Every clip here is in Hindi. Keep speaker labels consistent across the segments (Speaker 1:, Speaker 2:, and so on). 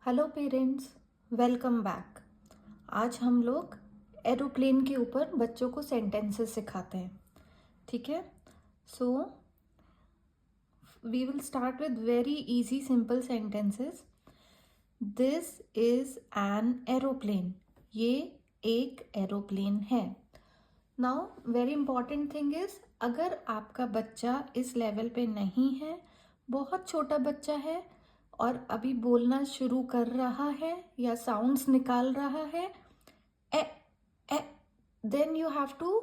Speaker 1: Hello parents, welcome back. आज हम लोग एरोप्लेन के ऊपर बच्चों को सेंटेंसेस सिखाते हैं। ठीक है, so we will start with very easy simple sentences. This is an aeroplane. ये एक एरोप्लेन है। Now very important thing is, अगर आपका बच्चा इस लेवल पे नहीं है, बहुत छोटा बच्चा है और अभी बोलना शुरू कर रहा है या साउंड्स निकाल रहा है, uh uh then you have to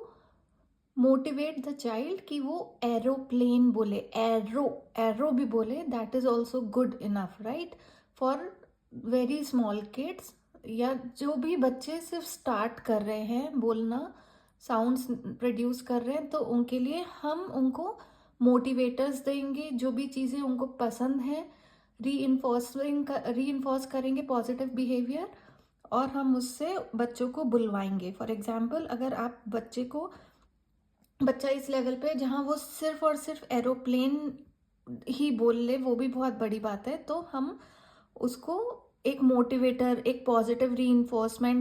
Speaker 1: motivate the child कि वो एरोप्लेन बोले, एरो एरो भी बोले, that is also good enough, right? For very small kids या जो भी बच्चे सिर्फ स्टार्ट कर रहे हैं बोलना, साउंड्स प्रोड्यूस कर रहे हैं, तो उनके लिए हम उनको मोटिवेटर्स देंगे, जो भी चीज़ें उनको पसंद है, री इन्फोर्स करेंगे पॉजिटिव बिहेवियर, और हम उससे बच्चों को बुलवाएंगे। फॉर एग्जाम्पल, अगर आप बच्चा इस लेवल पे जहाँ वो सिर्फ और सिर्फ एरोप्लेन ही बोल ले, वो भी बहुत बड़ी बात है, तो हम उसको एक मोटिवेटर, एक पॉजिटिव री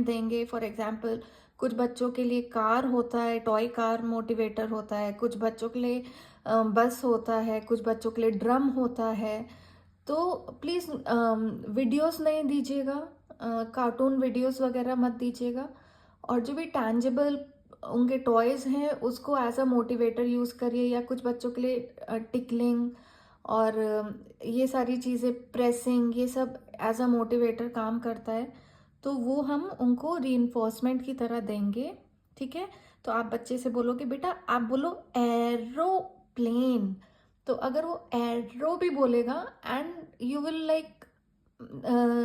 Speaker 1: देंगे। फॉर एग्जाम्पल, कुछ बच्चों के लिए कार होता है, टॉय कार मोटिवेटर होता है, कुछ बच्चों के लिए बस होता है, कुछ बच्चों के लिए ड्रम होता है। तो प्लीज़ वीडियोस नहीं दीजिएगा, कार्टून वीडियोस वगैरह मत दीजिएगा, और जो भी टैंजिबल उनके टॉयज़ हैं उसको एज अ मोटिवेटर यूज़ करिए, या कुछ बच्चों के लिए टिकलिंग और ये सारी चीज़ें, प्रेसिंग, ये सब एज अ मोटिवेटर काम करता है, तो वो हम उनको रीइंफोर्समेंट की तरह देंगे। ठीक है, तो आप बच्चे से बोलोगे, बेटा आप बोलो एरोप्लेन। तो अगर वो एरो भी बोलेगा, and you will like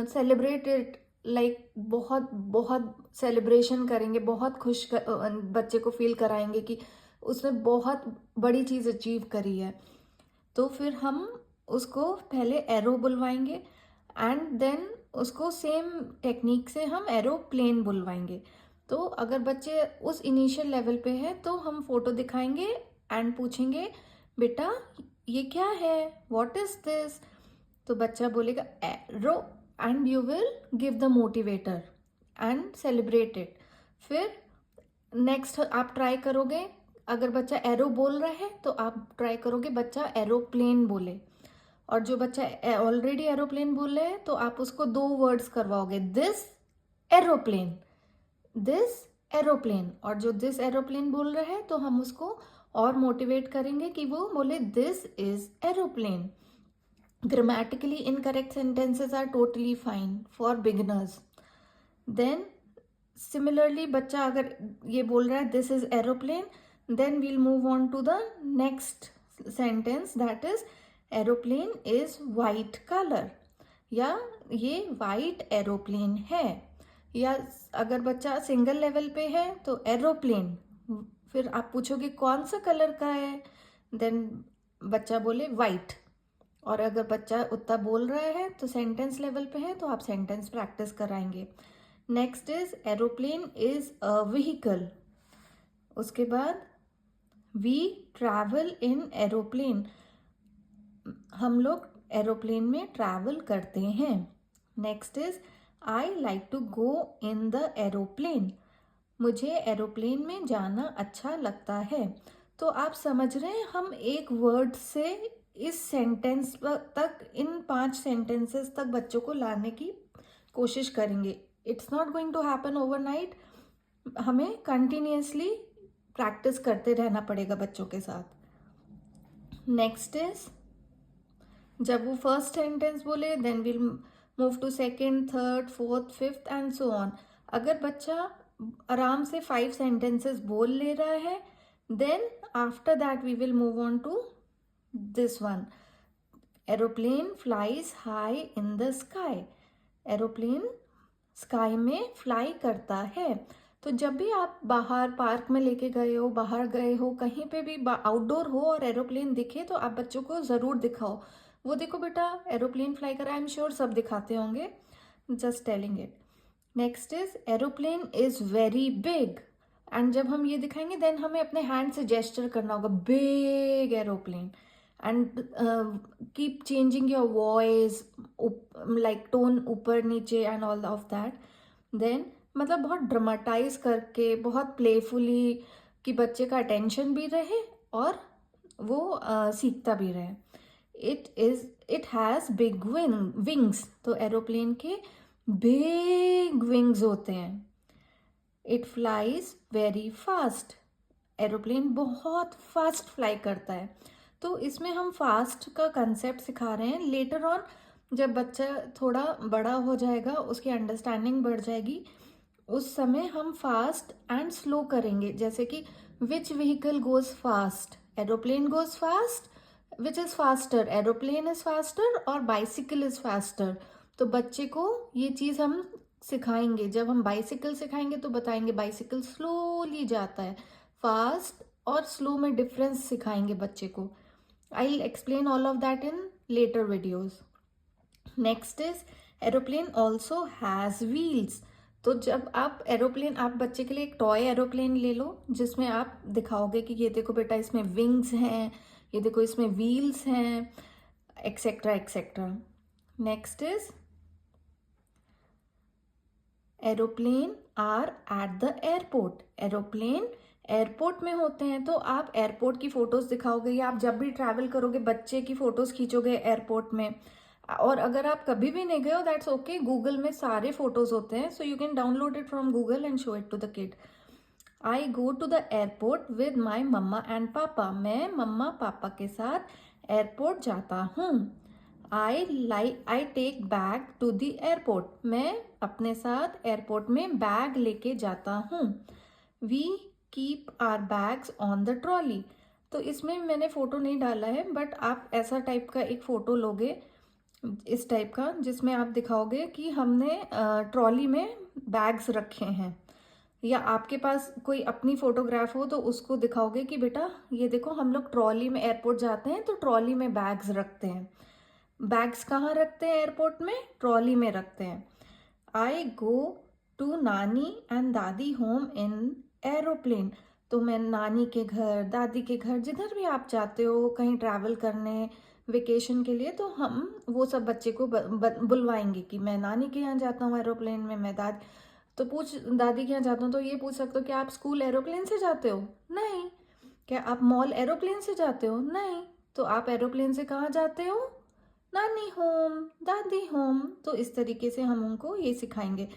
Speaker 1: celebrate it, like बहुत बहुत सेलिब्रेशन करेंगे, बहुत बच्चे को फील कराएंगे कि उसने बहुत बड़ी चीज़ अचीव करी है। तो फिर हम उसको पहले एरो बुलवाएंगे एंड देन उसको सेम टेक्निक से हम एरोप्लेन बुलवाएंगे। तो अगर बच्चे उस इनिशियल लेवल पे है तो हम फोटो दिखाएंगे एंड पूछेंगे, बेटा ये क्या है, व्हाट इज दिस? तो बच्चा बोलेगा arrow, and you will give the motivator and celebrate it. फिर नेक्स्ट आप ट्राई करोगे, अगर बच्चा एरो बोल रहा है तो आप ट्राई करोगे बच्चा एरोप्लेन बोले, और जो बच्चा ऑलरेडी एरोप्लेन बोल रहा है तो आप उसको 2 वर्ड्स करवाओगे, दिस एरोप्लेन, दिस एरोप्लेन। और जो दिस एरोप्लेन बोल रहा है तो हम उसको और मोटिवेट करेंगे कि वो बोले this is aeroplane. Grammatically incorrect sentences are totally fine for beginners. Then similarly बच्चा अगर ये बोल रहा है this is aeroplane, then we'll move on to the next sentence, that is aeroplane is white colour, या ये वाइट एरोप्लेन है। या अगर बच्चा सिंगल लेवल पे है तो एरोप्लेन, फिर आप पूछोगे कौन सा कलर का है, देन बच्चा बोले वाइट। और अगर बच्चा उतना बोल रहा है तो सेंटेंस लेवल पे है तो आप सेंटेंस प्रैक्टिस कराएंगे। Next is aeroplane is a vehicle. उसके बाद वी ट्रैवल इन एरोप्लेन, हम लोग एरोप्लेन में ट्रैवल करते हैं। Next is I like to go in the aeroplane, मुझे एरोप्लेन में जाना अच्छा लगता है। तो आप समझ रहे हैं, हम एक वर्ड से इस सेंटेंस तक, इन 5 सेंटेंसेस तक बच्चों को लाने की कोशिश करेंगे। It's not going to happen overnight, हमें कंटिन्यूसली प्रैक्टिस करते रहना पड़ेगा बच्चों के साथ। नेक्स्ट इज, जब वो फर्स्ट सेंटेंस बोले then will move to second, third, fourth, fifth and so on. अगर बच्चा आराम से 5 सेंटेंसेस बोल ले रहा है, then after that we will move on to this one, aeroplane flies high in the sky, aeroplane sky में फ्लाई करता है। तो जब भी आप बाहर पार्क में लेके गए हो, बाहर गए हो, कहीं पे भी आउटडोर हो और एरोप्लेन दिखे तो आप बच्चों को ज़रूर दिखाओ, वो देखो बेटा एरोप्लेन फ्लाई कर रहा है। आई एम श्योर सब दिखाते होंगे, just telling it. Next is aeroplane is very big, and जब हम ये दिखाएंगे देन हमें अपने हैंड से जेस्चर करना होगा, big aeroplane, and keep changing your voice, like tone ऊपर नीचे and all of that. Then मतलब बहुत ड्रामेटाइज करके बहुत प्लेफुली कि बच्चे का अटेंशन भी रहे और वो सीखता भी रहे. It has big wings. तो एरोप्लेन के बिग विंग्स होते हैं. It flies very fast. Aeroplane बहुत फास्ट फ्लाई करता है. तो इसमें हम फास्ट का कंसेप्ट सिखा रहे हैं. लेटर ऑन जब बच्चा थोड़ा बड़ा हो जाएगा, उसकी अंडरस्टैंडिंग बढ़ जाएगी, उस समय हम फास्ट एंड स्लो करेंगे. जैसे कि which vehicle goes fast, aeroplane goes fast, which is faster, aeroplane is faster और बाइसिकल इज़ फास्टर. तो बच्चे को ये चीज़ हम सिखाएंगे. जब हम बाइसिकल सिखाएंगे तो बताएंगे बाइसिकल स्लोली जाता है. फास्ट और स्लो में डिफरेंस सिखाएंगे बच्चे को. I will explain all of that in later videos. Next is aeroplane also has wheels. तो जब आप एरोप्लेन, आप बच्चे के लिए एक टॉय एरोप्लेन ले लो जिसमें आप दिखाओगे कि ये देखो बेटा इसमें विंग्स हैं, ये देखो इसमें व्हील्स हैं, etcetera etcetera. Next is aeroplane are at the airport. Aeroplane airport में होते हैं. तो आप एयरपोर्ट की फोटोज दिखाओगे या आप जब भी ट्रैवल करोगे बच्चे की फोटोज खींचोगे एयरपोर्ट में. और अगर आप कभी भी नहीं गए हो, दैट्स ओके, गूगल में सारे फोटोज होते हैं, so you can download it from Google and show it to the kid. I go to the airport with my mamma and papa. मैं मम्मा पापा के साथ एयरपोर्ट जाता हूँ. I take bag to the airport. मैं अपने साथ एयरपोर्ट में बैग लेके जाता हूँ. We keep our bags on the trolley. तो इसमें मैंने फोटो नहीं डाला है, बट आप ऐसा टाइप का एक फोटो लोगे, इस टाइप का, जिसमें आप दिखाओगे कि हमने ट्रॉली में बैग्स रखे हैं. या आपके पास कोई अपनी फोटोग्राफ हो तो उसको दिखाओगे कि बेटा ये देखो हम लोग ट्रॉली में एयरपोर्ट जाते हैं तो ट्रॉली में बैग्स रखते हैं. बैग्स कहाँ रखते हैं एयरपोर्ट में? ट्रॉली में रखते हैं. आई गो टू नानी एंड दादी होम इन एरोप्लेन. तो मैं नानी के घर, दादी के घर, जिधर भी आप जाते हो कहीं ट्रैवल करने वेकेशन के लिए, तो हम वो सब बच्चे को बुलवाएंगे कि मैं नानी के यहाँ जाता हूँ एरोप्लेन में, मैं दादी. तो दादी के यहाँ जाता हूँ तो ये पूछ सकते हो कि आप स्कूल एरोप्लेन से जाते हो? नहीं. क्या आप मॉल एरोप्लेन से जाते हो? नहीं. तो आप एरोप्लेन से कहाँ जाते हो? नानी होम, दादी होम. तो इस तरीके से हम उनको ये सिखाएंगे.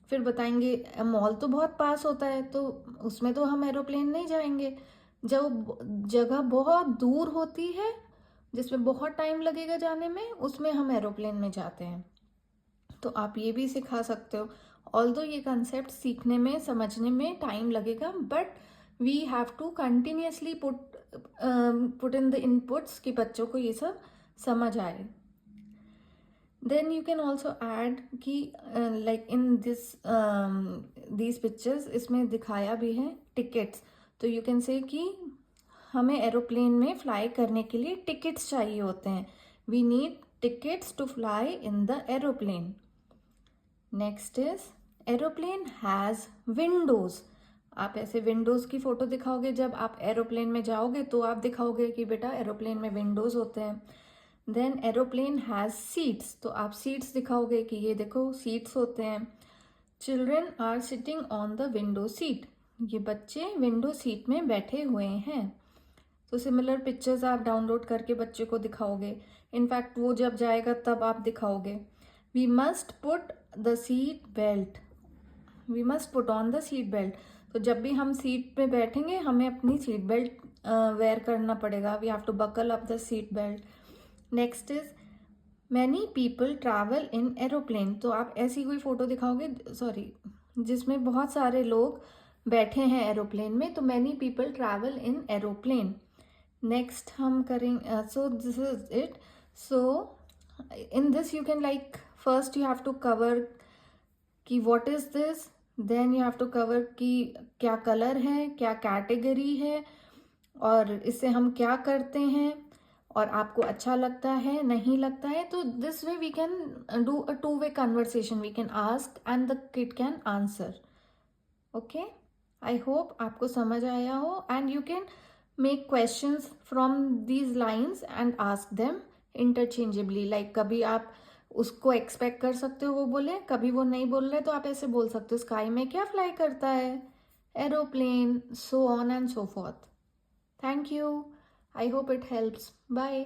Speaker 1: फिर बताएंगे मॉल तो बहुत पास होता है तो उसमें तो हम एरोप्लेन नहीं जाएंगे. जब जगह बहुत दूर होती है जिसमें बहुत टाइम लगेगा जाने में, उसमें हम एरोप्लेन में जाते हैं. तो आप ये भी सिखा सकते हो. ऑल्दो ये कंसेप्ट सीखने में, समझने में टाइम लगेगा, but we have to continuously put in the inputs कि बच्चों को ये सब समझ आए. Then you can also add कि लाइक इन दीज पिक्चर्स, इसमें दिखाया भी है टिकट्स. तो यू कैन से कि हमें एरोप्लेन में फ्लाई करने के लिए टिकट्स चाहिए होते हैं. We need tickets to fly in the aeroplane. Next is aeroplane has windows. आप ऐसे विंडोज़ की फ़ोटो दिखाओगे जब आप एरोप्लेन में जाओगे तो आप दिखाओगे कि बेटा एरोप्लेन में विंडोज़ होते हैं. Then aeroplane has seats. तो आप सीट्स दिखाओगे कि ये देखो सीट्स होते हैं. Children are sitting on the window seat. ये बच्चे विंडो सीट में बैठे हुए हैं. तो सिमिलर पिक्चर्स आप डाउनलोड करके बच्चे को दिखाओगे. इनफैक्ट वो जब जाएगा तब आप दिखाओगे. We must put the seat belt. We must put on the seat belt. तो जब भी हम सीट पे बैठेंगे हमें अपनी सीट बेल्ट वेयर करना पड़ेगा. We have to buckle up the seat belt. Next is many people travel in aeroplane. तो आप ऐसी कोई फोटो दिखाओगे, जिसमें बहुत सारे लोग बैठे हैं एरोप्लेन में. तो many people travel in aeroplane. Next हम करेंगे, so this is it. So in this you can, like, first you have to cover कि what is this, then you have to cover कि क्या कलर है, क्या कैटेगरी है, और इससे हम क्या करते हैं, और आपको अच्छा लगता है नहीं लगता है. तो this way we can do a 2-way conversation. We can ask and the kid can answer. Okay, I hope आपको समझ आया हो. And you can make questions from these lines and ask them interchangeably, like कभी आप उसको एक्सपेक्ट कर सकते हो वो बोले, कभी वो नहीं बोल रहे तो आप ऐसे बोल सकते हो स्काई में क्या फ्लाई करता है, aeroplane, so on and so forth. Thank you. I hope it helps. Bye.